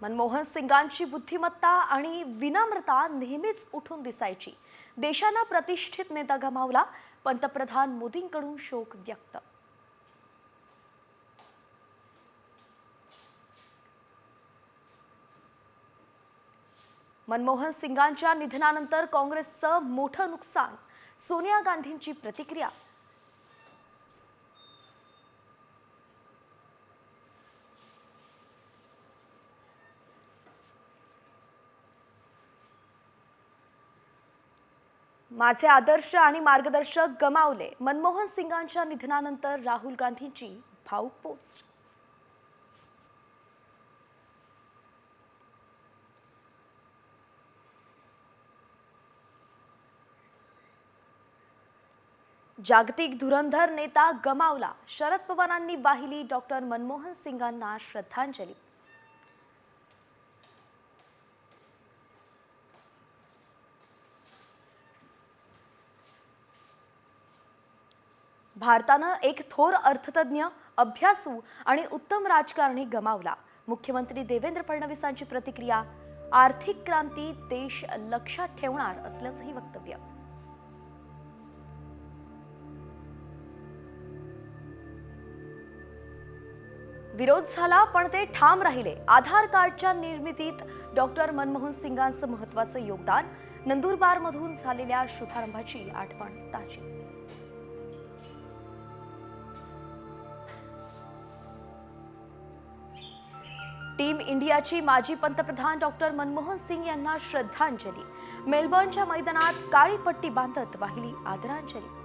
मनमोहन सिंगांची बुद्धिमत्ता आणि विनम्रता नेहमीच उठून दिसायची. देशाला प्रतिष्ठित नेता गमावला. पंतप्रधान मोदींकडून शोक व्यक्त. मनमोहन सिंगांच्या निधनानंतर काँग्रेसचं मोठं नुकसान. सोनिया गांधींची प्रतिक्रिया. माझे आदर्श आणि मार्गदर्शक गमावले. मनमोहन सिंगांच्या निधनानंतर राहुल गांधींची भावुक पोस्ट. जागतिक धुरंधर नेता गमावला. शरद पवारांनी वाहिली डॉक्टर मनमोहन सिंगांना श्रद्धांजली. भारतानं एक थोर अर्थतज्ञ, अभ्यासू आणि उत्तम राजकारणी गमावला. मुख्यमंत्री देवेंद्र फडणवीसांची प्रतिक्रिया. आर्थिक क्रांती देश लक्षात ठेवणार असल्याचंही वक्तव्य. विरोध झाला पण ते ठाम राहिले. आधार कार्डच्या निर्मितीत डॉक्टर मनमोहन सिंगांचं महत्त्वाचं योगदान. नंदुरबारमधून झालेल्या शुभारंभाची आठवण ताजी. टीम इंडियाची माजी पंतप्रधान डॉक्टर मनमोहन सिंग यांना श्रद्धांजली. मेलबर्नच्या मैदानात काळी पट्टी बांधत वाहिली आदरांजली.